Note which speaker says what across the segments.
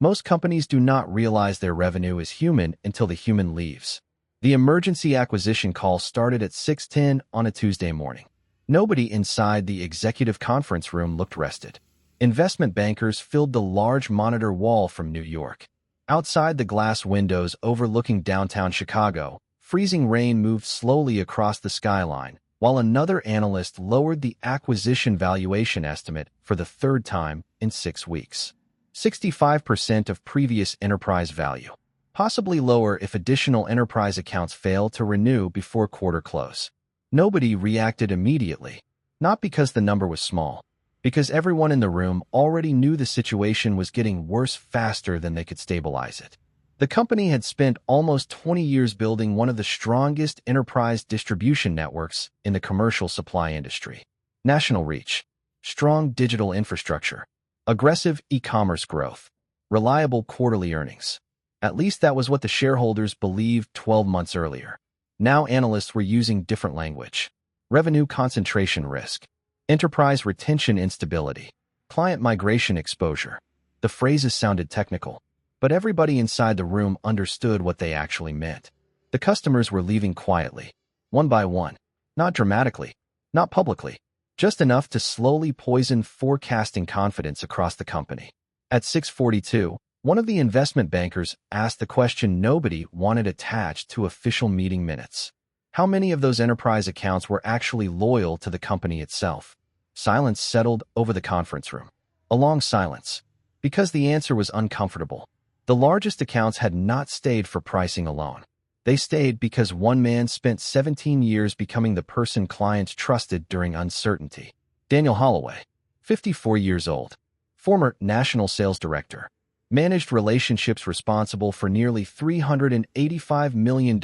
Speaker 1: Most companies do not realize their revenue is human until the human leaves. The emergency acquisition call started at 6:10 on a Tuesday morning. Nobody inside the executive conference room looked rested. Investment bankers filled the large monitor wall from New York. Outside the glass windows overlooking downtown Chicago, freezing rain moved slowly across the skyline, while another analyst lowered the acquisition valuation estimate for the third time in 6 weeks. 65% of previous enterprise value, possibly lower if additional enterprise accounts fail to renew before quarter close. Nobody reacted immediately, not because the number was small, because everyone in the room already knew the situation was getting worse faster than they could stabilize it. The company had spent almost 20 years building one of the strongest enterprise distribution networks in the commercial supply industry. National reach, strong digital infrastructure, aggressive e-commerce growth, reliable quarterly earnings. At least that was what the shareholders believed 12 months earlier. Now analysts were using different language. Revenue concentration risk, enterprise retention instability, client migration exposure. The phrases sounded technical, but everybody inside the room understood what they actually meant. The customers were leaving quietly, one by one, not dramatically, not publicly, just enough to slowly poison forecasting confidence across the company. At 6:42, one of the investment bankers asked the question nobody wanted attached to official meeting minutes. How many of those enterprise accounts were actually loyal to the company itself? Silence settled over the conference room. A long silence, because the answer was uncomfortable. The largest accounts had not stayed for pricing alone. They stayed because one man spent 17 years becoming the person clients trusted during uncertainty. Daniel Holloway, 54 years old, former national sales director, managed relationships responsible for nearly $385 million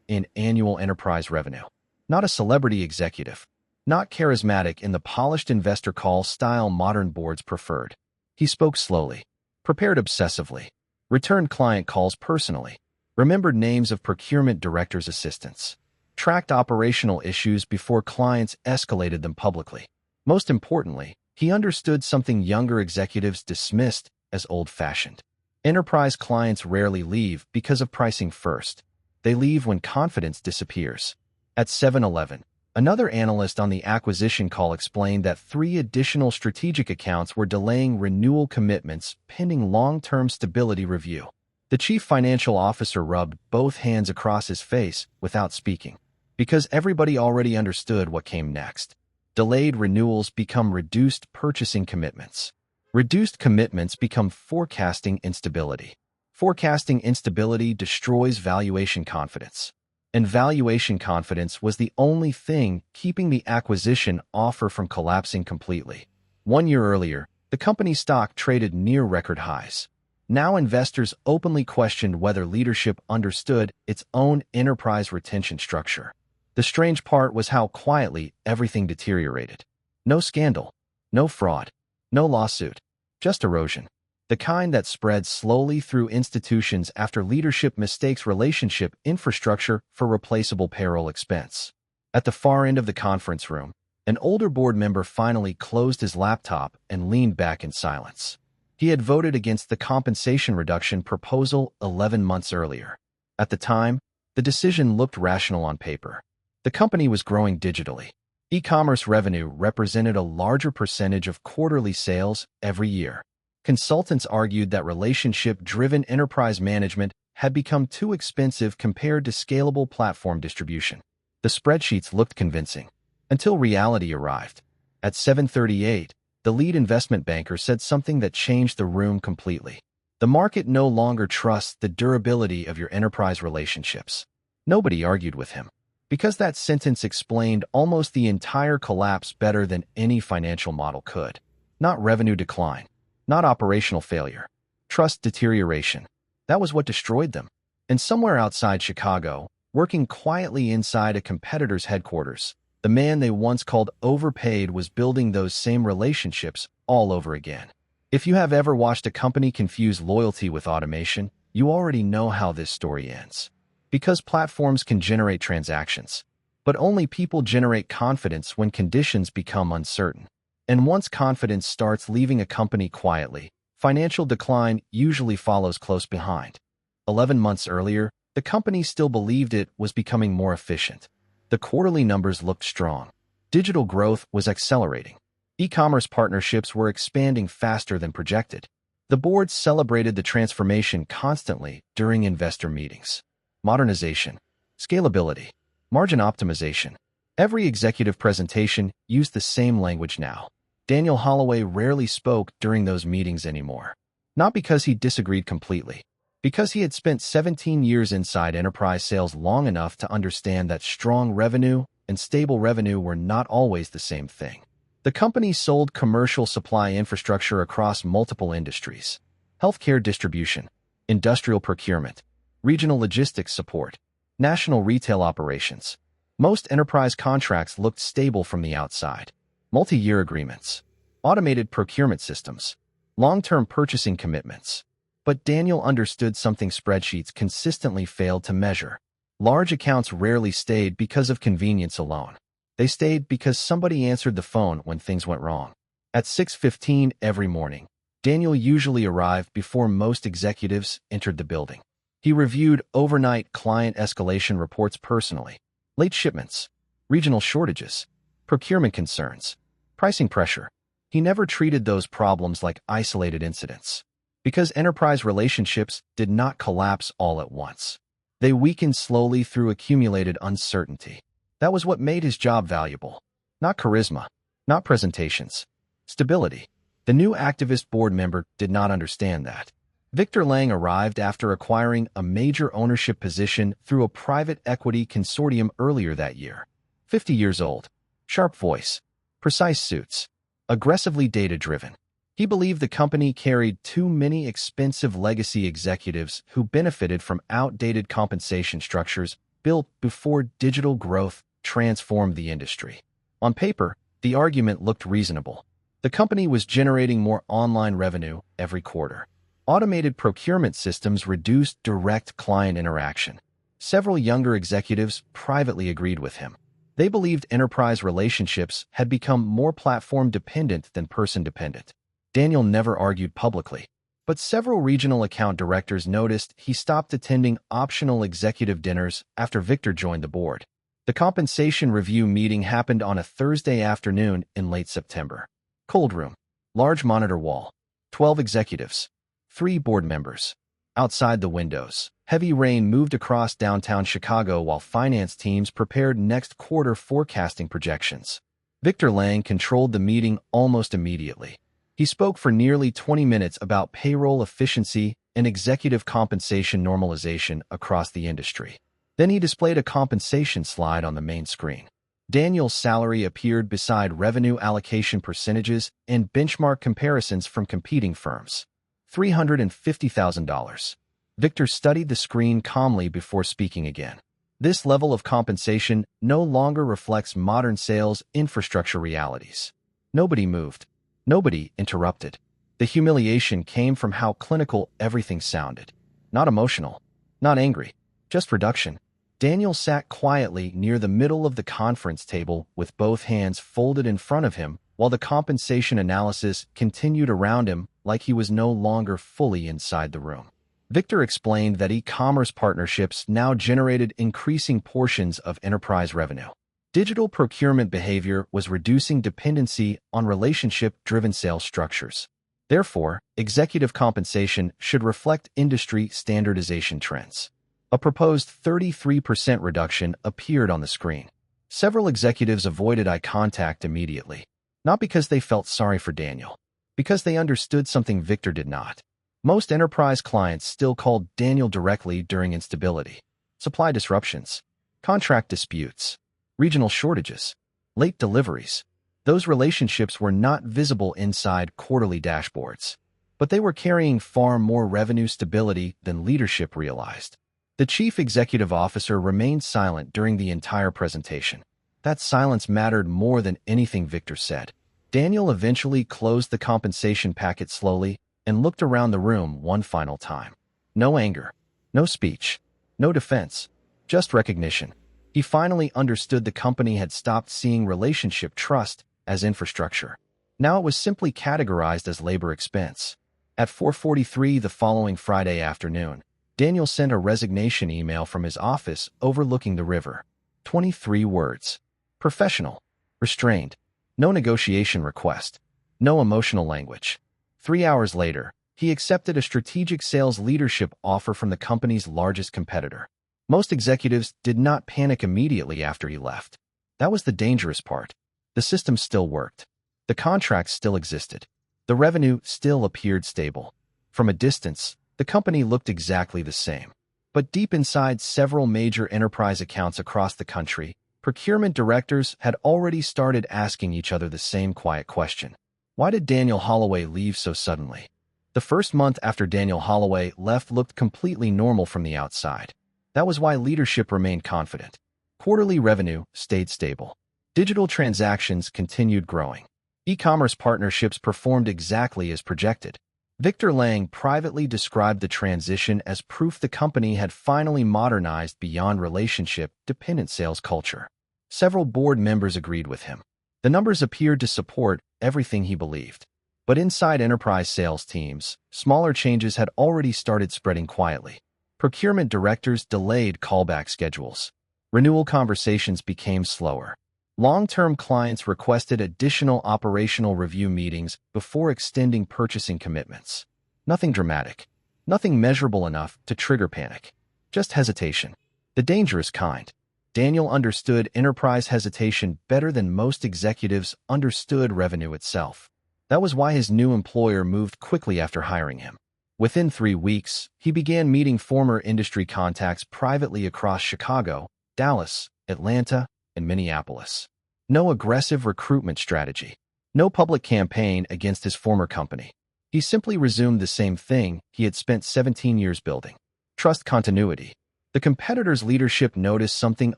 Speaker 1: in annual enterprise revenue. Not a celebrity executive, not charismatic in the polished investor call style modern boards preferred. He spoke slowly, prepared obsessively, returned client calls personally, remembered names of procurement directors' assistants, tracked operational issues before clients escalated them publicly. Most importantly, he understood something younger executives dismissed as old-fashioned. Enterprise clients rarely leave because of pricing first. They leave when confidence disappears. At 7:11, another analyst on the acquisition call explained that 3 additional strategic accounts were delaying renewal commitments pending long-term stability review. The chief financial officer rubbed both hands across his face without speaking, because everybody already understood what came next. Delayed renewals become reduced purchasing commitments. Reduced commitments become forecasting instability. Forecasting instability destroys valuation confidence. And valuation confidence was the only thing keeping the acquisition offer from collapsing completely. 1 year earlier, the company's stock traded near record highs. Now investors openly questioned whether leadership understood its own enterprise retention structure. The strange part was how quietly everything deteriorated. No scandal, no fraud, no lawsuit, just erosion. The kind that spreads slowly through institutions after leadership mistakes relationship infrastructure for replaceable payroll expense. At the far end of the conference room, an older board member finally closed his laptop and leaned back in silence. He had voted against the compensation reduction proposal 11 months earlier. At the time, the decision looked rational on paper. The company was growing digitally. E-commerce revenue represented a larger percentage of quarterly sales every year. Consultants argued that relationship-driven enterprise management had become too expensive compared to scalable platform distribution. The spreadsheets looked convincing, until reality arrived. At 7:38, the lead investment banker said something that changed the room completely. The market no longer trusts the durability of your enterprise relationships. Nobody argued with him, because that sentence explained almost the entire collapse better than any financial model could. Not revenue decline, not operational failure, trust deterioration. That was what destroyed them. And somewhere outside Chicago, working quietly inside a competitor's headquarters, the man they once called overpaid was building those same relationships all over again. If you have ever watched a company confuse loyalty with automation, you already know how this story ends. Because platforms can generate transactions, but only people generate confidence when conditions become uncertain. And once confidence starts leaving a company quietly, Financial decline usually follows close behind. 11 months earlier, the company still believed it was becoming more efficient. The quarterly numbers looked strong. Digital growth was accelerating. E-commerce partnerships were expanding faster than projected. The board celebrated the transformation constantly during investor meetings. Modernization, scalability, margin optimization. Every executive presentation used the same language now. Daniel Holloway rarely spoke during those meetings anymore. Not because he disagreed completely, because he had spent 17 years inside enterprise sales long enough to understand that strong revenue and stable revenue were not always the same thing. The company sold commercial supply infrastructure across multiple industries: healthcare distribution, industrial procurement, regional logistics support, national retail operations. Most enterprise contracts looked stable from the outside. Multi-year agreements, automated procurement systems, long-term purchasing commitments. But Daniel understood something spreadsheets consistently failed to measure. Large accounts rarely stayed because of convenience alone. They stayed because somebody answered the phone when things went wrong. At 6:15 every morning, Daniel usually arrived before most executives entered the building. He reviewed overnight client escalation reports personally: late shipments, regional shortages, procurement concerns, pricing pressure. He never treated those problems like isolated incidents, because enterprise relationships did not collapse all at once. They weakened slowly through accumulated uncertainty. That was what made his job valuable. Not charisma, not presentations, stability. The new activist board member did not understand that. Victor Lang arrived after acquiring a major ownership position through a private equity consortium earlier that year. 50 years old, sharp voice, precise suits, aggressively data-driven. He believed the company carried too many expensive legacy executives who benefited from outdated compensation structures built before digital growth transformed the industry. On paper, the argument looked reasonable. The company was generating more online revenue every quarter. Automated procurement systems reduced direct client interaction. Several younger executives privately agreed with him. They believed enterprise relationships had become more platform-dependent than person-dependent. Daniel never argued publicly, but several regional account directors noticed he stopped attending optional executive dinners after Victor joined the board. The compensation review meeting happened on a Thursday afternoon in late September. Cold room, large monitor wall, 12 executives, 3 board members. Outside the windows, heavy rain moved across downtown Chicago while finance teams prepared next quarter forecasting projections. Victor Lang controlled the meeting almost immediately. He spoke for nearly 20 minutes about payroll efficiency and executive compensation normalization across the industry. Then he displayed a compensation slide on the main screen. Daniel's salary appeared beside revenue allocation percentages and benchmark comparisons from competing firms. $350,000. Victor studied the screen calmly before speaking again. This level of compensation no longer reflects modern sales infrastructure realities. Nobody moved. Nobody interrupted. The humiliation came from how clinical everything sounded. Not emotional. Not angry. Just production. Daniel sat quietly near the middle of the conference table with both hands folded in front of him while the compensation analysis continued around him like he was no longer fully inside the room. Victor explained that e-commerce partnerships now generated increasing portions of enterprise revenue. Digital procurement behavior was reducing dependency on relationship-driven sales structures. Therefore, executive compensation should reflect industry standardization trends. A proposed 33% reduction appeared on the screen. Several executives avoided eye contact immediately, not because they felt sorry for Daniel, because they understood something Victor did not. Most enterprise clients still called Daniel directly during instability, supply disruptions, contract disputes, regional shortages, late deliveries. Those relationships were not visible inside quarterly dashboards, but they were carrying far more revenue stability than leadership realized. The chief executive officer remained silent during the entire presentation. That silence mattered more than anything Victor said. Daniel eventually closed the compensation packet slowly and looked around the room one final time. No anger, no speech, no defense, just recognition. He finally understood the company had stopped seeing relationship trust as infrastructure. Now it was simply categorized as labor expense. At 4:43 the following Friday afternoon, Daniel sent a resignation email from his office overlooking the river. 23 words. Professional. Restrained. No negotiation request. No emotional language. 3 hours later, he accepted a strategic sales leadership offer from the company's largest competitor. Most executives did not panic immediately after he left. That was the dangerous part. The system still worked. The contract still existed. The revenue still appeared stable. From a distance, the company looked exactly the same. But deep inside several major enterprise accounts across the country, procurement directors had already started asking each other the same quiet question. Why did Daniel Holloway leave so suddenly? The first month after Daniel Holloway left looked completely normal from the outside. That was why leadership remained confident. Quarterly revenue stayed stable. Digital transactions continued growing. E-commerce partnerships performed exactly as projected. Victor Lang privately described the transition as proof the company had finally modernized beyond relationship-dependent sales culture. Several board members agreed with him. The numbers appeared to support everything he believed. But inside enterprise sales teams, smaller changes had already started spreading quietly. Procurement directors delayed callback schedules. Renewal conversations became slower. Long-term clients requested additional operational review meetings before extending purchasing commitments. Nothing dramatic. Nothing measurable enough to trigger panic. Just hesitation. The dangerous kind. Daniel understood enterprise hesitation better than most executives understood revenue itself. That was why his new employer moved quickly after hiring him. Within 3 weeks, he began meeting former industry contacts privately across Chicago, Dallas, Atlanta, and Minneapolis. No aggressive recruitment strategy. No public campaign against his former company. He simply resumed the same thing he had spent 17 years building. Trust continuity. The competitor's leadership noticed something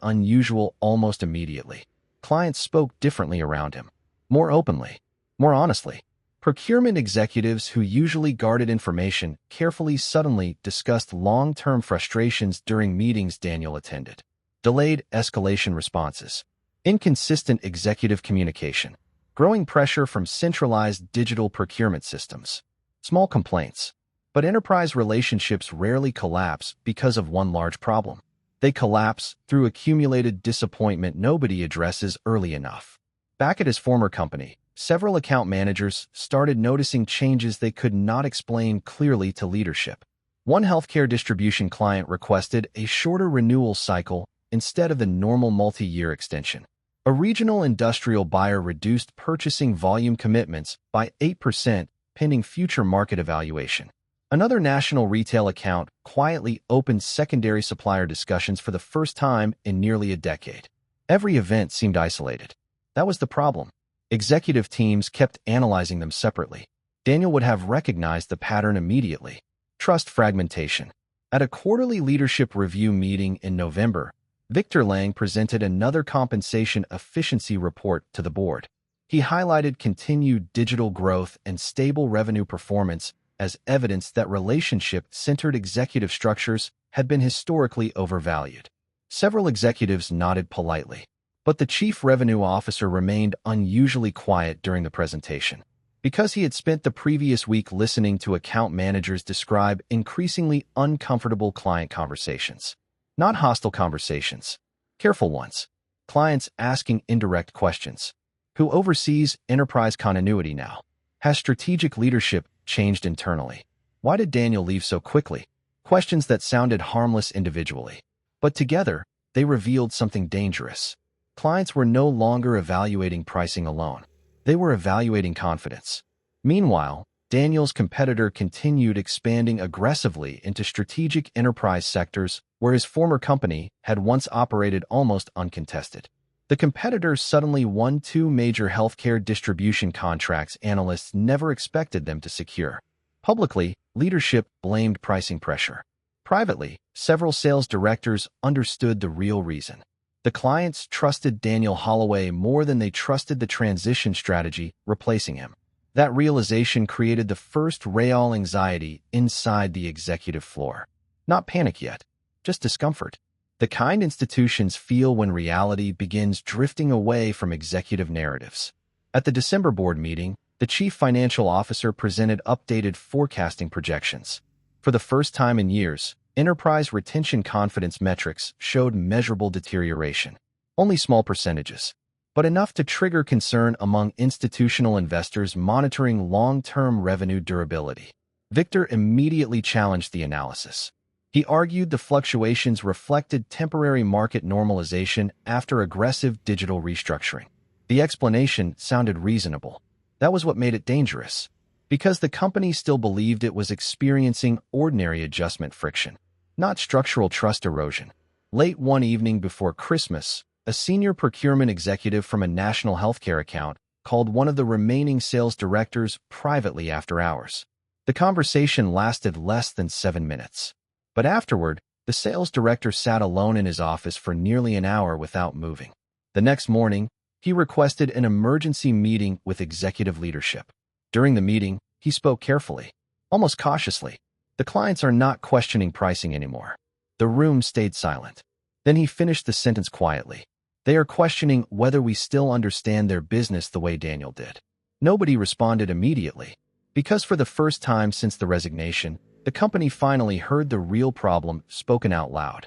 Speaker 1: unusual almost immediately. Clients spoke differently around him. More openly. More honestly. Procurement executives who usually guarded information carefully suddenly discussed long-term frustrations during meetings Daniel attended. Delayed escalation responses. Inconsistent executive communication. Growing pressure from centralized digital procurement systems. Small complaints. But enterprise relationships rarely collapse because of one large problem. They collapse through accumulated disappointment nobody addresses early enough. Back at his former company, several account managers started noticing changes they could not explain clearly to leadership. One healthcare distribution client requested a shorter renewal cycle instead of the normal multi-year extension. A regional industrial buyer reduced purchasing volume commitments by 8% pending future market evaluation. Another national retail account quietly opened secondary supplier discussions for the first time in nearly a decade. Every event seemed isolated. That was the problem. Executive teams kept analyzing them separately. Daniel would have recognized the pattern immediately. Trust fragmentation. At a quarterly leadership review meeting in November, Victor Lang presented another compensation efficiency report to the board. He highlighted continued digital growth and stable revenue performance as evidence that relationship-centered executive structures had been historically overvalued. Several executives nodded politely, but the chief revenue officer remained unusually quiet during the presentation. Because he had spent the previous week listening to account managers describe increasingly uncomfortable client conversations. Not hostile conversations, careful ones. Clients asking indirect questions. Who oversees enterprise continuity now? Has strategic leadership changed internally? Why did Daniel leave so quickly? Questions that sounded harmless individually. But together, they revealed something dangerous. Clients were no longer evaluating pricing alone. They were evaluating confidence. Meanwhile, Daniel's competitor continued expanding aggressively into strategic enterprise sectors where his former company had once operated almost uncontested. The competitor suddenly won 2 major healthcare distribution contracts analysts never expected them to secure. Publicly, leadership blamed pricing pressure. Privately, several sales directors understood the real reason. The clients trusted Daniel Holloway more than they trusted the transition strategy replacing him. That realization created the first real anxiety inside the executive floor. Not panic yet, just discomfort. The kind institutions feel when reality begins drifting away from executive narratives. At the December board meeting, The chief financial officer presented updated forecasting projections. For the first time in years, enterprise retention confidence metrics showed measurable deterioration. Only small percentages, but enough to trigger concern among institutional investors monitoring long-term revenue durability. Victor immediately challenged the analysis. He argued the fluctuations reflected temporary market normalization after aggressive digital restructuring. The explanation sounded reasonable. That was what made it dangerous, because the company still believed it was experiencing ordinary adjustment friction, not structural trust erosion. Late one evening before Christmas, a senior procurement executive from a national healthcare account called one of the remaining sales directors privately after hours. The conversation lasted less than 7 minutes. But afterward, the sales director sat alone in his office for nearly an hour without moving. The next morning, he requested an emergency meeting with executive leadership. During the meeting, he spoke carefully, almost cautiously. The clients are not questioning pricing anymore. The room stayed silent. Then he finished the sentence quietly. They are questioning whether we still understand their business the way Daniel did. Nobody responded immediately, because for the first time since the resignation, the company finally heard the real problem spoken out loud.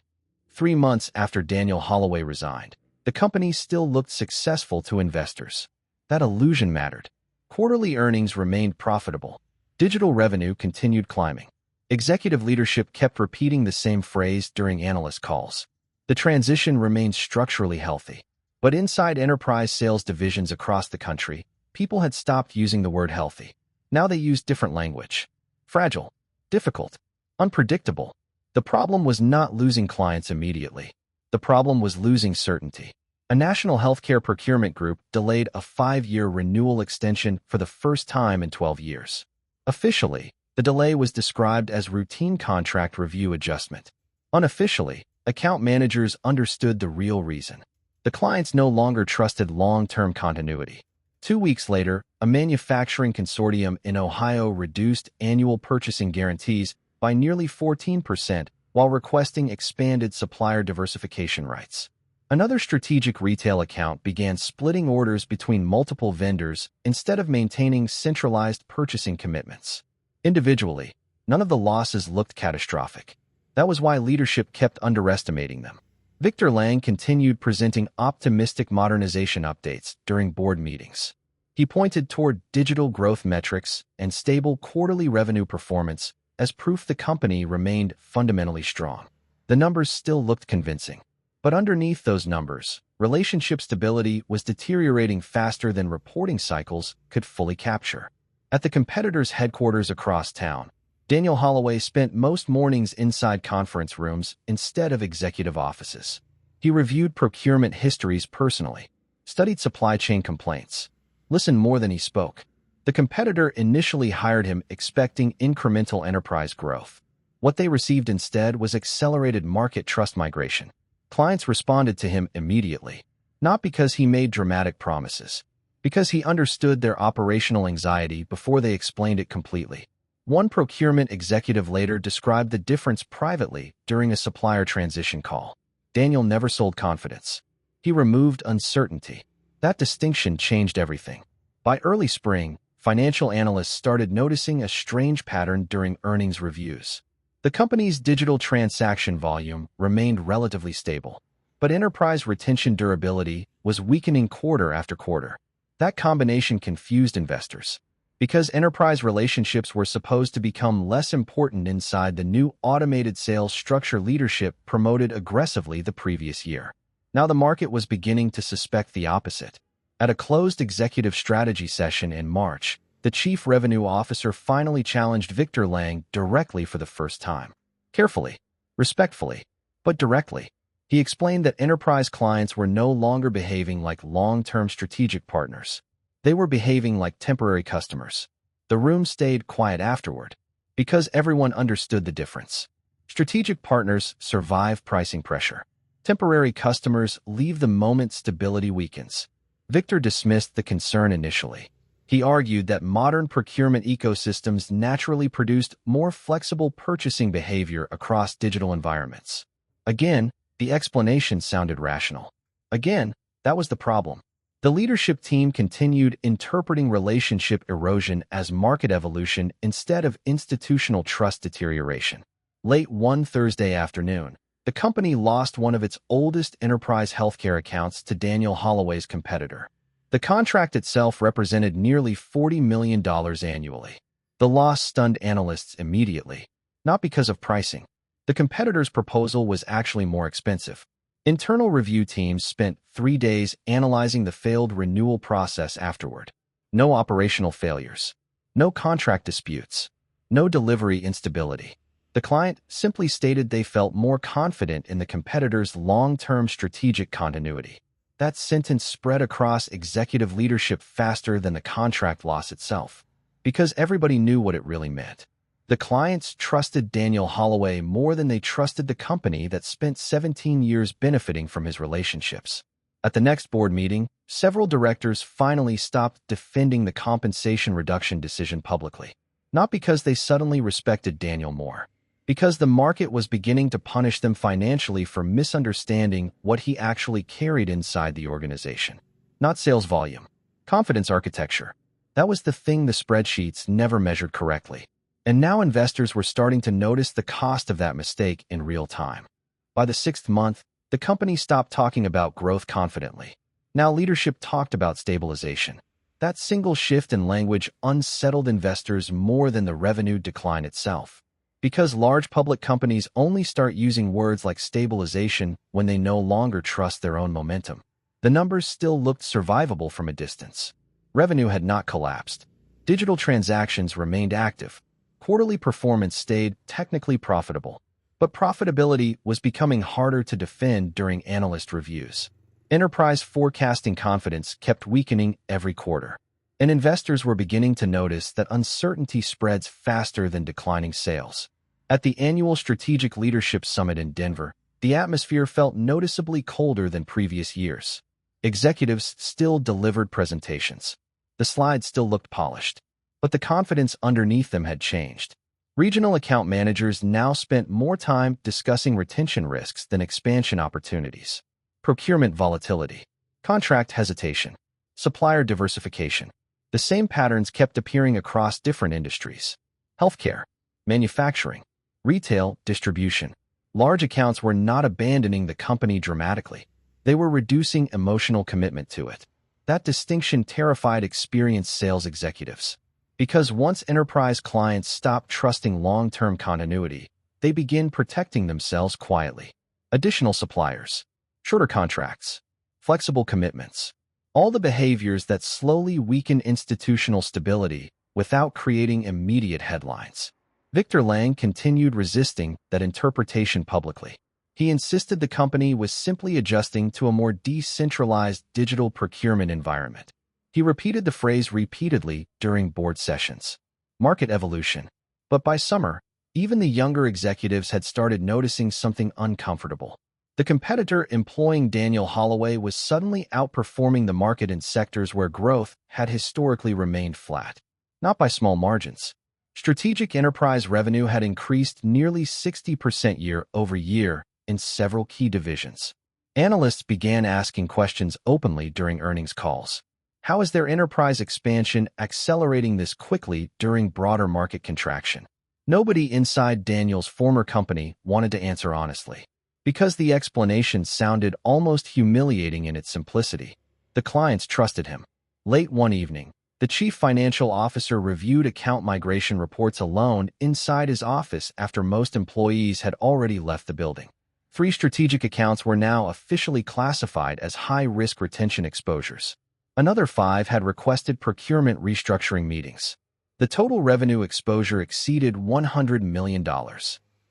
Speaker 1: 3 months after Daniel Holloway resigned, the company still looked successful to investors. That illusion mattered. Quarterly earnings remained profitable. Digital revenue continued climbing. Executive leadership kept repeating the same phrase during analyst calls. The transition remained structurally healthy. But inside enterprise sales divisions across the country, people had stopped using the word healthy. Now they used different language. Fragile, difficult, unpredictable. The problem was not losing clients immediately. The problem was losing certainty. A national healthcare procurement group delayed a 5-year renewal extension for the first time in 12 years. Officially, the delay was described as routine contract review adjustment. Unofficially, account managers understood the real reason. The clients no longer trusted long-term continuity. 2 weeks later, a manufacturing consortium in Ohio reduced annual purchasing guarantees by nearly 14% while requesting expanded supplier diversification rights. Another strategic retail account began splitting orders between multiple vendors instead of maintaining centralized purchasing commitments. Individually, none of the losses looked catastrophic. That was why leadership kept underestimating them. Victor Lang continued presenting optimistic modernization updates during board meetings. He pointed toward digital growth metrics and stable quarterly revenue performance as proof the company remained fundamentally strong. The numbers still looked convincing. But underneath those numbers, relationship stability was deteriorating faster than reporting cycles could fully capture. At the competitor's headquarters across town, Daniel Holloway spent most mornings inside conference rooms instead of executive offices. He reviewed procurement histories personally, studied supply chain complaints, listened more than he spoke. The competitor initially hired him expecting incremental enterprise growth. What they received instead was accelerated market trust migration. Clients responded to him immediately, not because he made dramatic promises, because he understood their operational anxiety before they explained it completely. One procurement executive later described the difference privately during a supplier transition call. Daniel never sold confidence. He removed uncertainty. That distinction changed everything. By early spring, financial analysts started noticing a strange pattern during earnings reviews. The company's digital transaction volume remained relatively stable, but enterprise retention durability was weakening quarter after quarter. That combination confused investors, because enterprise relationships were supposed to become less important inside the new automated sales structure leadership promoted aggressively the previous year. Now the market was beginning to suspect the opposite. At a closed executive strategy session in March, the chief revenue officer finally challenged Victor Lang directly for the first time. Carefully, respectfully, but directly. He explained that enterprise clients were no longer behaving like long-term strategic partners. They were behaving like temporary customers. The room stayed quiet afterward, because everyone understood the difference. Strategic partners survive pricing pressure. Temporary customers leave the moment stability weakens. Victor dismissed the concern initially. He argued that modern procurement ecosystems naturally produced more flexible purchasing behavior across digital environments. Again, the explanation sounded rational. Again, that was the problem. The leadership team continued interpreting relationship erosion as market evolution instead of institutional trust deterioration. Late one Thursday afternoon, the company lost one of its oldest enterprise healthcare accounts to Daniel Holloway's competitor. The contract itself represented nearly $40 million annually. The loss stunned analysts immediately, not because of pricing. The competitor's proposal was actually more expensive. Internal review teams spent 3 days analyzing the failed renewal process afterward. No operational failures. No contract disputes. No delivery instability. The client simply stated they felt more confident in the competitor's long-term strategic continuity. That sentence spread across executive leadership faster than the contract loss itself, because everybody knew what it really meant. The clients trusted Daniel Holloway more than they trusted the company that spent 17 years benefiting from his relationships. At the next board meeting, several directors finally stopped defending the compensation reduction decision publicly. Not because they suddenly respected Daniel more, because the market was beginning to punish them financially for misunderstanding what he actually carried inside the organization. Not sales volume, confidence architecture. That was the thing the spreadsheets never measured correctly. And now investors were starting to notice the cost of that mistake in real time. By the 6th month, the company stopped talking about growth confidently. Now leadership talked about stabilization. That single shift in language unsettled investors more than the revenue decline itself. Because large public companies only start using words like stabilization when they no longer trust their own momentum. The numbers still looked survivable from a distance. Revenue had not collapsed. Digital transactions remained active. Quarterly performance stayed technically profitable, but profitability was becoming harder to defend during analyst reviews. Enterprise forecasting confidence kept weakening every quarter, and investors were beginning to notice that uncertainty spreads faster than declining sales. At the annual Strategic Leadership Summit in Denver, the atmosphere felt noticeably colder than previous years. Executives still delivered presentations. The slides still looked polished, but the confidence underneath them had changed. Regional account managers now spent more time discussing retention risks than expansion opportunities. Procurement volatility, contract hesitation, supplier diversification. The same patterns kept appearing across different industries. Healthcare, manufacturing, retail, distribution. Large accounts were not abandoning the company dramatically. They were reducing emotional commitment to it. That distinction terrified experienced sales executives. Because once enterprise clients stopped trusting long-term continuity, they begin protecting themselves quietly. Additional suppliers, shorter contracts, flexible commitments. All the behaviors that slowly weaken institutional stability without creating immediate headlines. Victor Lang continued resisting that interpretation publicly. He insisted the company was simply adjusting to a more decentralized digital procurement environment. He repeated the phrase repeatedly during board sessions. Market evolution. But by summer, even the younger executives had started noticing something uncomfortable. The competitor employing Daniel Holloway was suddenly outperforming the market in sectors where growth had historically remained flat. Not by small margins. Strategic enterprise revenue had increased nearly 60% year-over-year in several key divisions. Analysts began asking questions openly during earnings calls. How is their enterprise expansion accelerating this quickly during broader market contraction? Nobody inside Daniel's former company wanted to answer honestly, because the explanation sounded almost humiliating in its simplicity. The clients trusted him. Late one evening, the chief financial officer reviewed account migration reports alone inside his office after most employees had already left the building. 3 strategic accounts were now officially classified as high-risk retention exposures. Another 5 had requested procurement restructuring meetings. The total revenue exposure exceeded $100 million.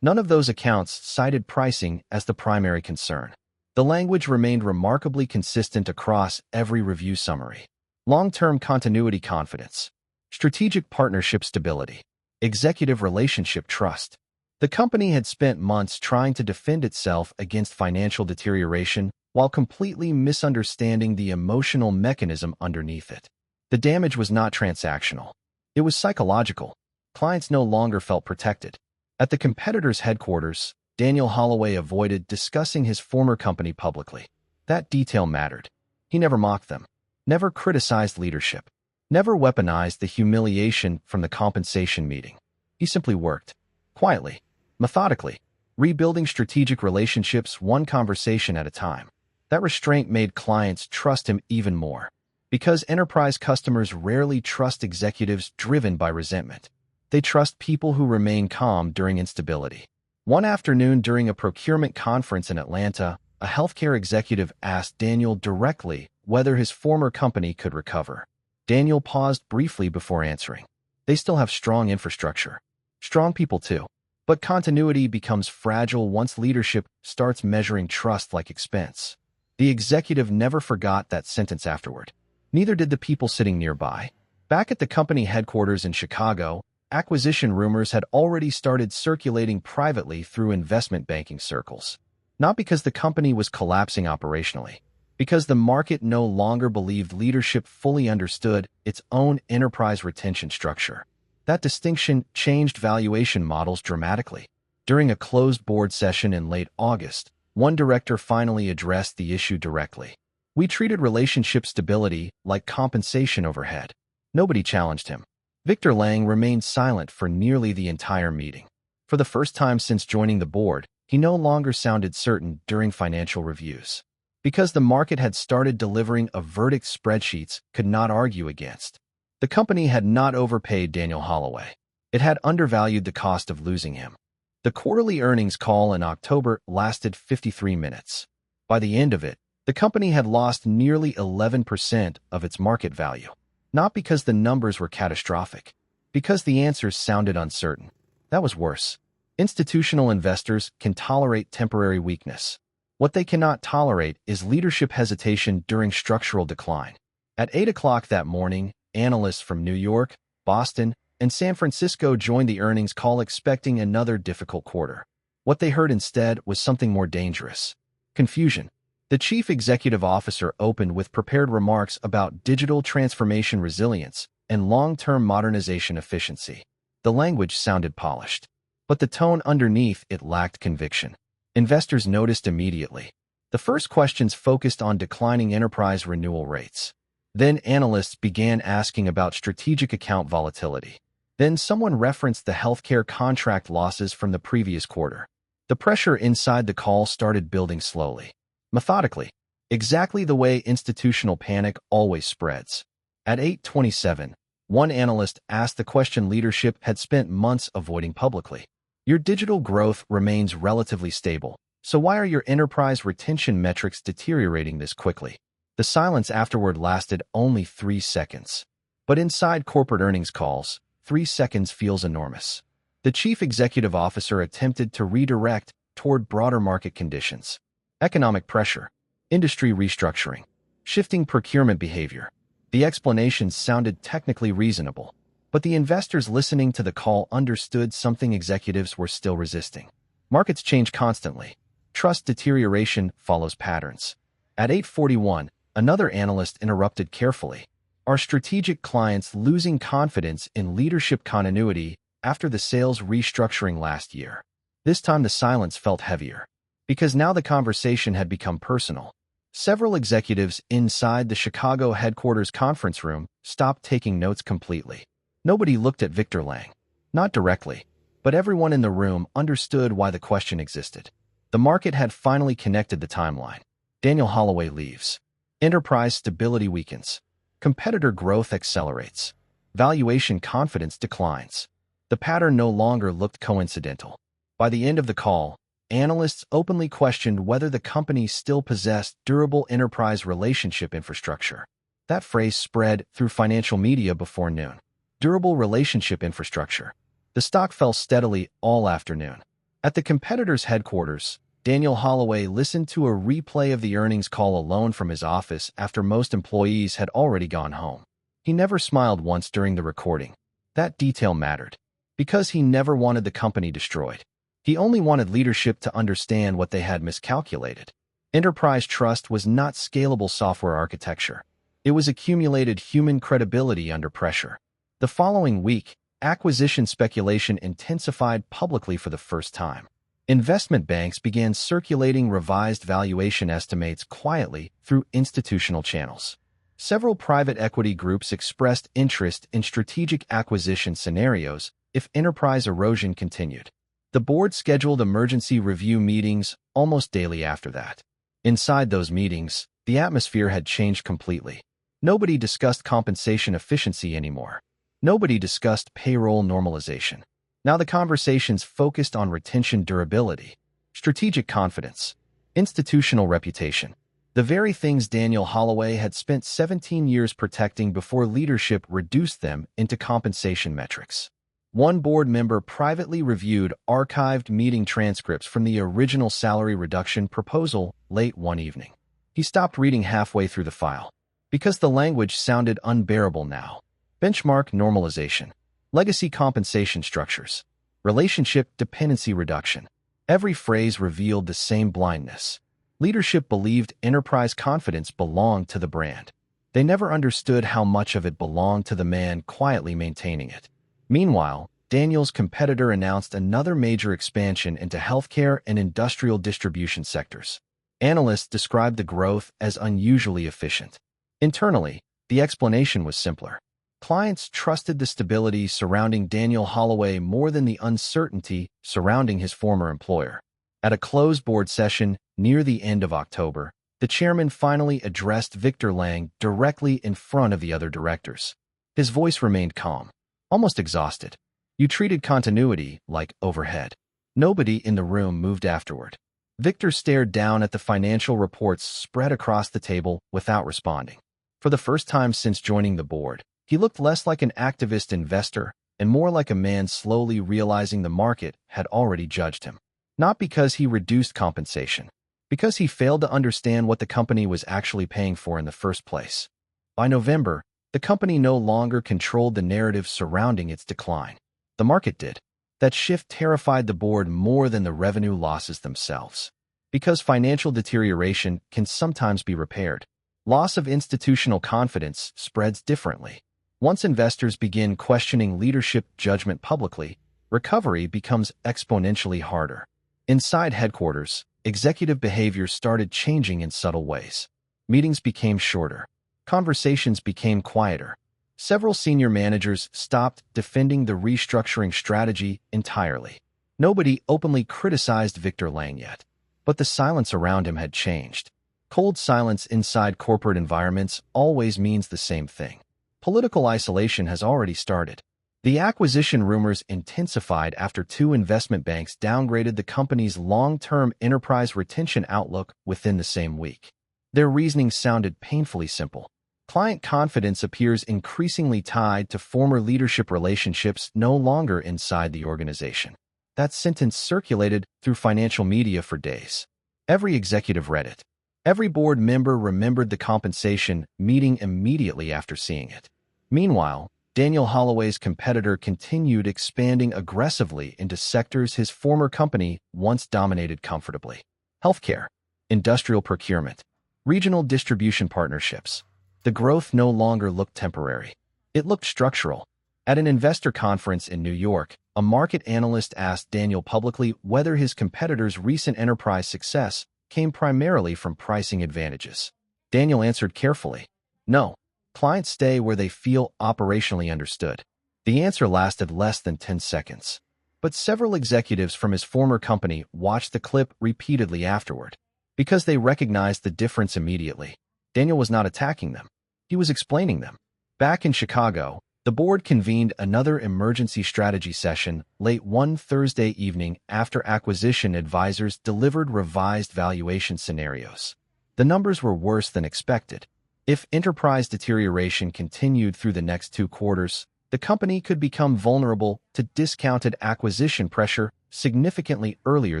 Speaker 1: None of those accounts cited pricing as the primary concern. The language remained remarkably consistent across every review summary. Long-term continuity confidence, strategic partnership stability, executive relationship trust. The company had spent months trying to defend itself against financial deterioration while completely misunderstanding the emotional mechanism underneath it. The damage was not transactional. It was psychological. Clients no longer felt protected. At the competitor's headquarters, Daniel Holloway avoided discussing his former company publicly. That detail mattered. He never mocked them. never criticized leadership, never weaponized the humiliation from the compensation meeting. He simply worked, quietly, methodically, rebuilding strategic relationships one conversation at a time. That restraint made clients trust him even more. Because enterprise customers rarely trust executives driven by resentment. They trust people who remain calm during instability. One afternoon during a procurement conference in Atlanta, a healthcare executive asked Daniel directly whether his former company could recover. Daniel paused briefly before answering. They still have strong infrastructure. Strong people too. But continuity becomes fragile once leadership starts measuring trust like expense. The executive never forgot that sentence afterward. Neither did the people sitting nearby. Back at the company headquarters in Chicago, acquisition rumors had already started circulating privately through investment banking circles. Not because the company was collapsing operationally, because the market no longer believed leadership fully understood its own enterprise retention structure. That distinction changed valuation models dramatically. During a closed board session in late August, one director finally addressed the issue directly. We treated relationship stability like compensation overhead. Nobody challenged him. Victor Lang remained silent for nearly the entire meeting. For the first time since joining the board, he no longer sounded certain during financial reviews. Because the market had started delivering a verdict spreadsheets could not argue against. The company had not overpaid Daniel Holloway. It had undervalued the cost of losing him. The quarterly earnings call in October lasted 53 minutes. By the end of it, the company had lost nearly 11% of its market value. Not because the numbers were catastrophic, because the answers sounded uncertain. That was worse. Institutional investors can tolerate temporary weakness. What they cannot tolerate is leadership hesitation during structural decline. At 8 o'clock that morning, analysts from New York, Boston, and San Francisco joined the earnings call expecting another difficult quarter. What they heard instead was something more dangerous. Confusion. The chief executive officer opened with prepared remarks about digital transformation resilience and long-term modernization efficiency. The language sounded polished, but the tone underneath it lacked conviction. Investors noticed immediately. The first questions focused on declining enterprise renewal rates. Then analysts began asking about strategic account volatility. Then someone referenced the healthcare contract losses from the previous quarter. The pressure inside the call started building slowly. Methodically, exactly the way institutional panic always spreads. At 8:27, one analyst asked the question leadership had spent months avoiding publicly. Your digital growth remains relatively stable, so why are your enterprise retention metrics deteriorating this quickly? The silence afterward lasted only 3 seconds. But inside corporate earnings calls, 3 seconds feels enormous. The chief executive officer attempted to redirect toward broader market conditions. Economic pressure, industry restructuring, shifting procurement behavior. The explanations sounded technically reasonable, but the investors listening to the call understood something executives were still resisting. Markets change constantly. Trust deterioration follows patterns. At 8:41, another analyst interrupted carefully. Are strategic clients losing confidence in leadership continuity after the sales restructuring last year? This time the silence felt heavier. Because now the conversation had become personal. Several executives inside the Chicago headquarters conference room stopped taking notes completely. Nobody looked at Victor Lang. Not directly, but everyone in the room understood why the question existed. The market had finally connected the timeline. Daniel Holloway leaves. Enterprise stability weakens. Competitor growth accelerates. Valuation confidence declines. The pattern no longer looked coincidental. By the end of the call, analysts openly questioned whether the company still possessed durable enterprise relationship infrastructure. That phrase spread through financial media before noon. Durable relationship infrastructure. The stock fell steadily all afternoon. At the competitor's headquarters, Daniel Holloway listened to a replay of the earnings call alone from his office after most employees had already gone home. He never smiled once during the recording. That detail mattered. Because he never wanted the company destroyed. He only wanted leadership to understand what they had miscalculated. Enterprise trust was not scalable software architecture. It was accumulated human credibility under pressure. The following week, acquisition speculation intensified publicly for the first time. Investment banks began circulating revised valuation estimates quietly through institutional channels. Several private equity groups expressed interest in strategic acquisition scenarios if enterprise erosion continued. The board scheduled emergency review meetings almost daily after that. Inside those meetings, the atmosphere had changed completely. Nobody discussed compensation efficiency anymore. Nobody discussed payroll normalization. Now the conversations focused on retention durability, strategic confidence, institutional reputation. The very things Daniel Holloway had spent 17 years protecting before leadership reduced them into compensation metrics. One board member privately reviewed archived meeting transcripts from the original salary reduction proposal late one evening. He stopped reading halfway through the file because the language sounded unbearable now. Benchmark normalization, legacy compensation structures, relationship dependency reduction. Every phrase revealed the same blindness. Leadership believed enterprise confidence belonged to the brand. They never understood how much of it belonged to the man quietly maintaining it. Meanwhile, Daniel's competitor announced another major expansion into healthcare and industrial distribution sectors. Analysts described the growth as unusually efficient. Internally, the explanation was simpler. Clients trusted the stability surrounding Daniel Holloway more than the uncertainty surrounding his former employer. At a closed board session near the end of October, the chairman finally addressed Victor Lang directly in front of the other directors. His voice remained calm, almost exhausted. You treated continuity like overhead. Nobody in the room moved afterward. Victor stared down at the financial reports spread across the table without responding. For the first time since joining the board, he looked less like an activist investor and more like a man slowly realizing the market had already judged him. Not because he reduced compensation, because he failed to understand what the company was actually paying for in the first place. By November, the company no longer controlled the narrative surrounding its decline. The market did. That shift terrified the board more than the revenue losses themselves. Because financial deterioration can sometimes be repaired. Loss of institutional confidence spreads differently. Once investors begin questioning leadership judgment publicly, recovery becomes exponentially harder. Inside headquarters, executive behavior started changing in subtle ways. Meetings became shorter. Conversations became quieter. Several senior managers stopped defending the restructuring strategy entirely. Nobody openly criticized Victor Lang yet, but the silence around him had changed. Cold silence inside corporate environments always means the same thing. Political isolation has already started. The acquisition rumors intensified after two investment banks downgraded the company's long-term enterprise retention outlook within the same week. Their reasoning sounded painfully simple. Client confidence appears increasingly tied to former leadership relationships no longer inside the organization. That sentence circulated through financial media for days. Every executive read it. Every board member remembered the compensation meeting immediately after seeing it. Meanwhile, Daniel Holloway's competitor continued expanding aggressively into sectors his former company once dominated comfortably. Healthcare, industrial procurement, regional distribution partnerships. The growth no longer looked temporary. It looked structural. At an investor conference in New York, a market analyst asked Daniel publicly whether his competitor's recent enterprise success came primarily from pricing advantages. Daniel answered carefully, "No. Clients stay where they feel operationally understood." The answer lasted less than 10 seconds. But several executives from his former company watched the clip repeatedly afterward. Because they recognized the difference immediately. Daniel was not attacking them. He was explaining them. Back in Chicago, the board convened another emergency strategy session late one Thursday evening after acquisition advisors delivered revised valuation scenarios. The numbers were worse than expected. If enterprise deterioration continued through the next 2 quarters, the company could become vulnerable to discounted acquisition pressure significantly earlier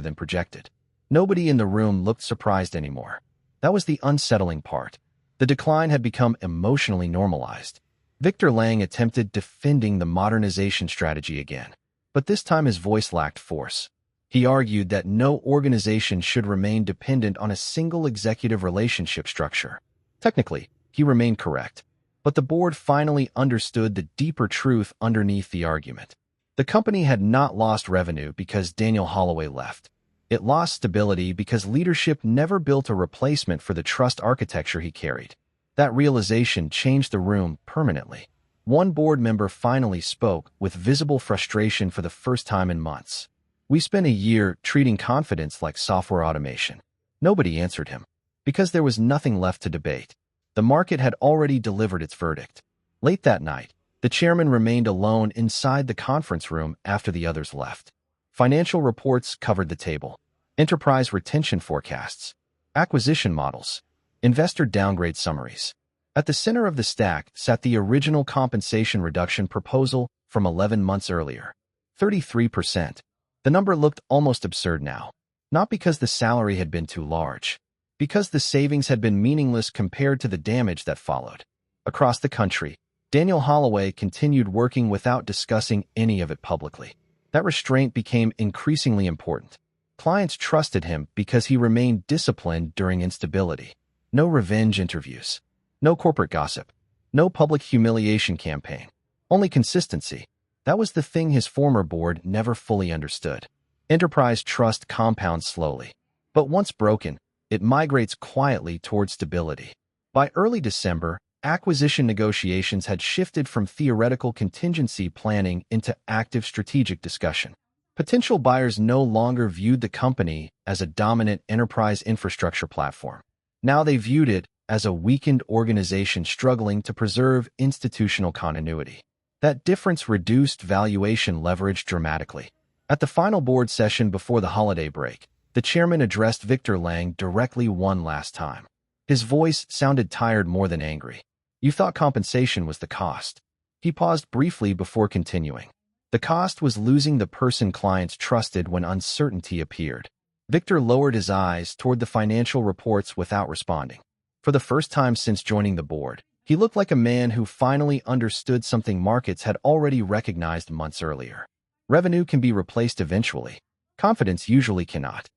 Speaker 1: than projected. Nobody in the room looked surprised anymore. That was the unsettling part. The decline had become emotionally normalized. Victor Lang attempted defending the modernization strategy again, but this time his voice lacked force. He argued that no organization should remain dependent on a single executive relationship structure. Technically, he remained correct, but the board finally understood the deeper truth underneath the argument. The company had not lost revenue because Daniel Holloway left. It lost stability because leadership never built a replacement for the trust architecture he carried. That realization changed the room permanently. One board member finally spoke with visible frustration for the first time in months. "We spent a year treating confidence like software automation." Nobody answered him, because there was nothing left to debate. The market had already delivered its verdict. Late that night, the chairman remained alone inside the conference room after the others left. Financial reports covered the table. Enterprise retention forecasts, acquisition models, investor downgrade summaries. At the center of the stack sat the original compensation reduction proposal from 11 months earlier. 33%. The number looked almost absurd now. Not because the salary had been too large, because the savings had been meaningless compared to the damage that followed. Across the country, Daniel Holloway continued working without discussing any of it publicly. That restraint became increasingly important. Clients trusted him because he remained disciplined during instability. No revenge interviews, no corporate gossip, no public humiliation campaign. Only consistency. That was the thing his former board never fully understood. Enterprise trust compounds slowly, but once broken, it migrates quietly toward stability. By early December, acquisition negotiations had shifted from theoretical contingency planning into active strategic discussion. Potential buyers no longer viewed the company as a dominant enterprise infrastructure platform. Now they viewed it as a weakened organization struggling to preserve institutional continuity. That difference reduced valuation leverage dramatically. At the final board session before the holiday break, the chairman addressed Victor Lang directly one last time. His voice sounded tired more than angry. "You thought compensation was the cost." He paused briefly before continuing. "The cost was losing the person clients trusted when uncertainty appeared." Victor lowered his eyes toward the financial reports without responding. For the first time since joining the board, he looked like a man who finally understood something markets had already recognized months earlier. Revenue can be replaced eventually. Confidence usually cannot.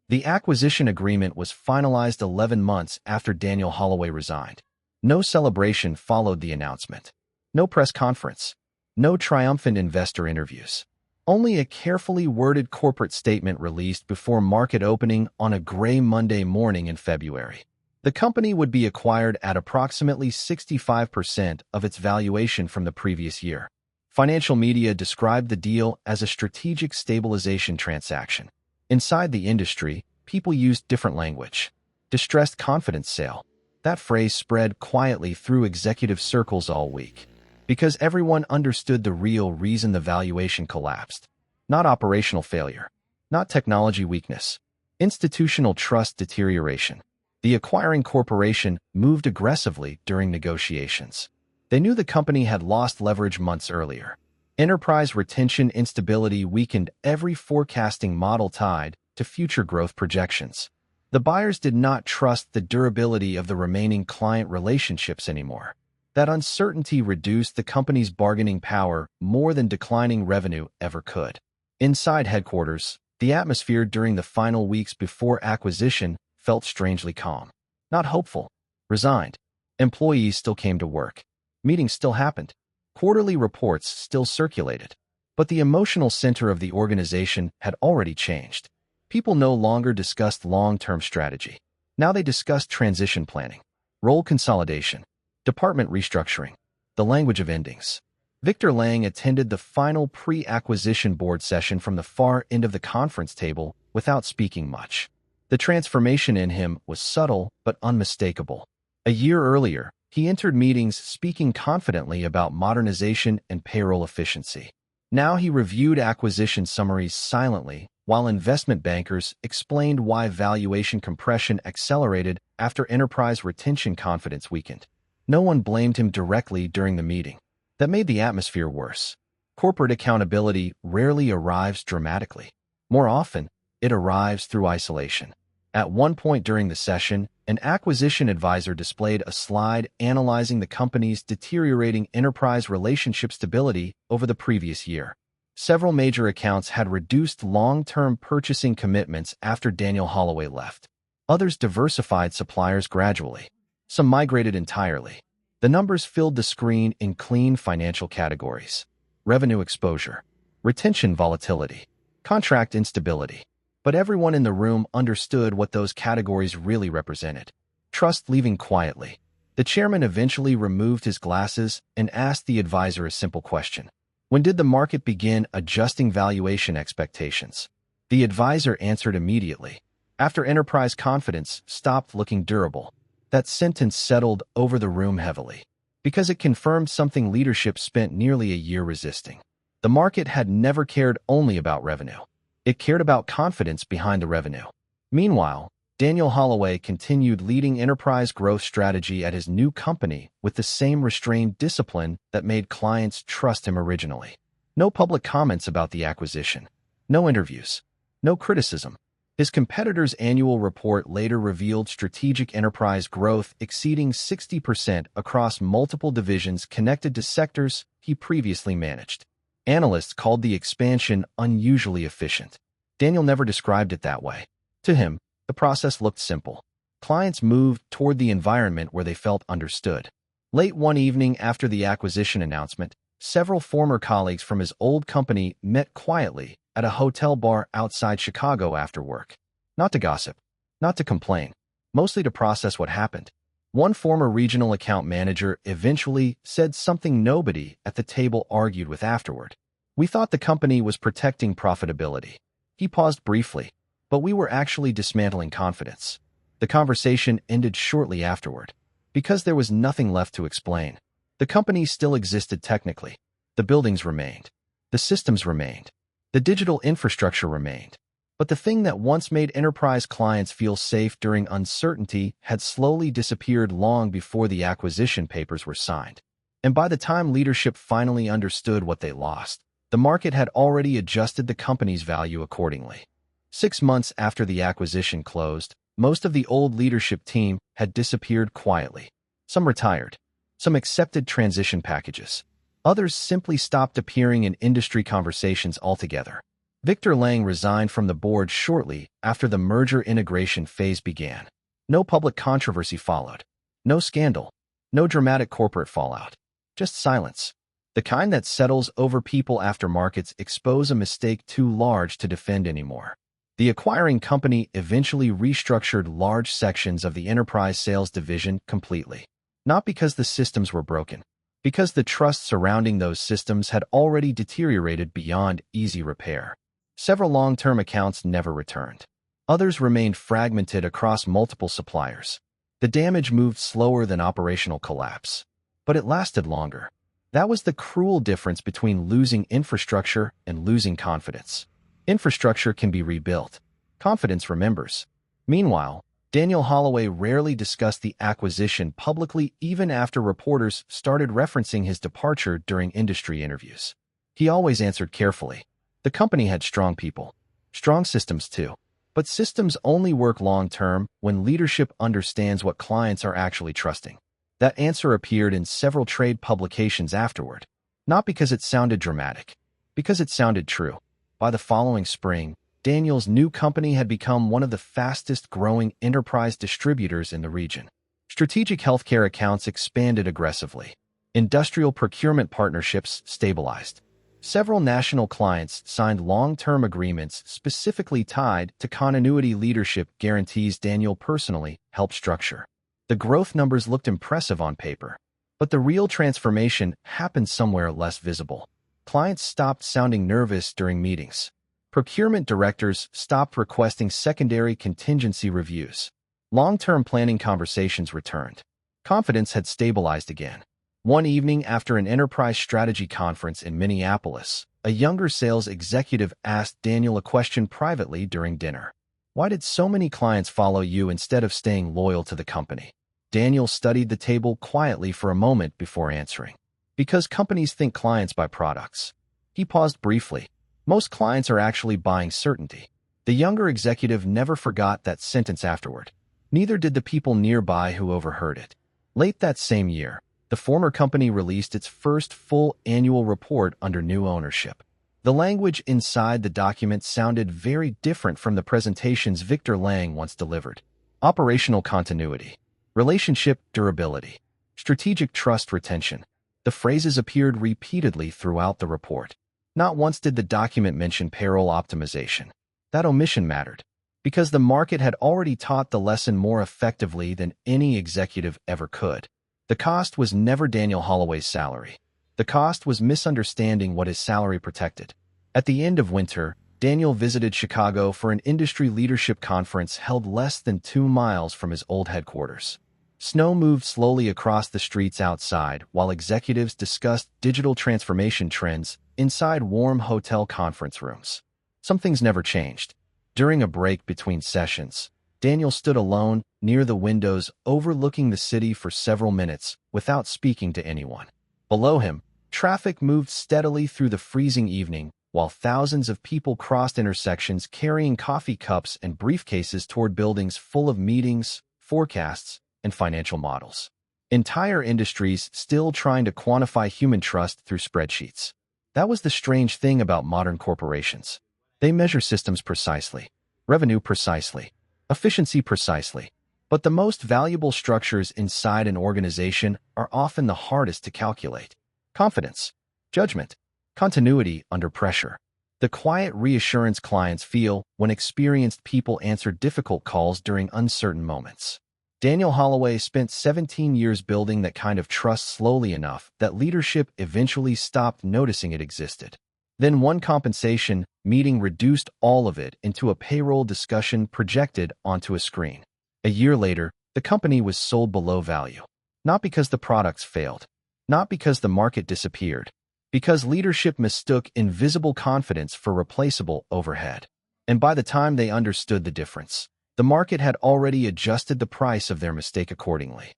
Speaker 1: The acquisition agreement was finalized 11 months after Daniel Holloway resigned. No celebration followed the announcement. No press conference. No triumphant investor interviews. Only a carefully worded corporate statement released before market opening on a gray Monday morning in February. The company would be acquired at approximately 65% of its valuation from the previous year. Financial media described the deal as a strategic stabilization transaction. Inside the industry, people used different language. Distressed confidence sale. That phrase spread quietly through executive circles all week, because everyone understood the real reason the valuation collapsed. Not operational failure, not technology weakness, institutional trust deterioration. The acquiring corporation moved aggressively during negotiations. They knew the company had lost leverage months earlier. Enterprise retention instability weakened every forecasting model tied to future growth projections. The buyers did not trust the durability of the remaining client relationships anymore. That uncertainty reduced the company's bargaining power more than declining revenue ever could. Inside headquarters, the atmosphere during the final weeks before acquisition felt strangely calm. Not hopeful. Resigned. Employees still came to work. Meetings still happened. Quarterly reports still circulated. But the emotional center of the organization had already changed. People no longer discussed long-term strategy. Now they discussed transition planning, role consolidation, department restructuring, the language of endings. Victor Lang attended the final pre-acquisition board session from the far end of the conference table without speaking much. The transformation in him was subtle but unmistakable. A year earlier, he entered meetings speaking confidently about modernization and payroll efficiency. Now he reviewed acquisition summaries silently, while investment bankers explained why valuation compression accelerated after enterprise retention confidence weakened. No one blamed him directly during the meeting. That made the atmosphere worse. Corporate accountability rarely arrives dramatically. More often, it arrives through isolation. At one point during the session, an acquisition advisor displayed a slide analyzing the company's deteriorating enterprise relationship stability over the previous year. Several major accounts had reduced long-term purchasing commitments after Daniel Holloway left. Others diversified suppliers gradually. Some migrated entirely. The numbers filled the screen in clean financial categories: revenue exposure, retention volatility, contract instability. But everyone in the room understood what those categories really represented. Trust leaving quietly, The chairman eventually removed his glasses and asked the advisor a simple question. When did the market begin adjusting valuation expectations? The advisor answered immediately. After enterprise confidence stopped looking durable. That sentence settled over the room heavily, because it confirmed something leadership spent nearly a year resisting. The market had never cared only about revenue. It cared about confidence behind the revenue. Meanwhile, Daniel Holloway continued leading enterprise growth strategy at his new company with the same restrained discipline that made clients trust him originally. No public comments about the acquisition. No interviews. No criticism. His competitor's annual report later revealed strategic enterprise growth exceeding 60% across multiple divisions connected to sectors he previously managed. Analysts called the expansion unusually efficient. Daniel never described it that way. To him, the process looked simple. Clients moved toward the environment where they felt understood. Late one evening after the acquisition announcement, several former colleagues from his old company met quietly at a hotel bar outside Chicago after work. Not to gossip, not to complain, mostly to process what happened. One former regional account manager eventually said something nobody at the table argued with afterward. We thought the company was protecting profitability. He paused briefly, but we were actually dismantling confidence. The conversation ended shortly afterward, because there was nothing left to explain. The company still existed technically. The buildings remained. The systems remained. The digital infrastructure remained. But the thing that once made enterprise clients feel safe during uncertainty had slowly disappeared long before the acquisition papers were signed. And by the time leadership finally understood what they lost, the market had already adjusted the company's value accordingly. 6 months after the acquisition closed, most of the old leadership team had disappeared quietly. Some retired. Some accepted transition packages. Others simply stopped appearing in industry conversations altogether. Victor Lang resigned from the board shortly after the merger integration phase began. No public controversy followed. No scandal. No dramatic corporate fallout. Just silence. The kind that settles over people after markets expose a mistake too large to defend anymore. The acquiring company eventually restructured large sections of the enterprise sales division completely. Not because the systems were broken, because the trust surrounding those systems had already deteriorated beyond easy repair. Several long-term accounts never returned. Others remained fragmented across multiple suppliers. The damage moved slower than operational collapse. But it lasted longer. That was the cruel difference between losing infrastructure and losing confidence. Infrastructure can be rebuilt. Confidence remembers. Meanwhile, Daniel Holloway rarely discussed the acquisition publicly even after reporters started referencing his departure during industry interviews. He always answered carefully. The company had strong people. Strong systems too. But systems only work long-term when leadership understands what clients are actually trusting. That answer appeared in several trade publications afterward. Not because it sounded dramatic. Because it sounded true. By the following spring, Daniel's new company had become one of the fastest-growing enterprise distributors in the region. Strategic healthcare accounts expanded aggressively. Industrial procurement partnerships stabilized. Several national clients signed long-term agreements specifically tied to continuity leadership guarantees Daniel personally helped structure. The growth numbers looked impressive on paper, but the real transformation happened somewhere less visible. Clients stopped sounding nervous during meetings. Procurement directors stopped requesting secondary contingency reviews. Long-term planning conversations returned. Confidence had stabilized again. One evening after an enterprise strategy conference in Minneapolis, a younger sales executive asked Daniel a question privately during dinner. Why did so many clients follow you instead of staying loyal to the company? Daniel studied the table quietly for a moment before answering. Because companies think clients buy products. He paused briefly. Most clients are actually buying certainty. The younger executive never forgot that sentence afterward. Neither did the people nearby who overheard it. Late that same year, the former company released its first full annual report under new ownership. The language inside the document sounded very different from the presentations Victor Lang once delivered. Operational continuity, relationship durability, strategic trust retention. The phrases appeared repeatedly throughout the report. Not once did the document mention payroll optimization. That omission mattered, because the market had already taught the lesson more effectively than any executive ever could. The cost was never Daniel Holloway's salary. The cost was misunderstanding what his salary protected. At the end of winter, Daniel visited Chicago for an industry leadership conference held less than 2 miles from his old headquarters. Snow moved slowly across the streets outside while executives discussed digital transformation trends inside warm hotel conference rooms. Some things never changed. During a break between sessions, Daniel stood alone near the windows overlooking the city for several minutes without speaking to anyone. Below him, traffic moved steadily through the freezing evening while thousands of people crossed intersections carrying coffee cups and briefcases toward buildings full of meetings, forecasts, and financial models. Entire industries still trying to quantify human trust through spreadsheets. That was the strange thing about modern corporations. They measure systems precisely, revenue precisely, efficiency precisely. But the most valuable structures inside an organization are often the hardest to calculate. Confidence, judgment, continuity under pressure. The quiet reassurance clients feel when experienced people answer difficult calls during uncertain moments. Daniel Holloway spent 17 years building that kind of trust slowly enough that leadership eventually stopped noticing it existed. Then one compensation meeting reduced all of it into a payroll discussion projected onto a screen. A year later, the company was sold below value. Not because the products failed, not because the market disappeared, because leadership mistook invisible confidence for replaceable overhead. And by the time they understood the difference, the market had already adjusted the price of their mistake accordingly.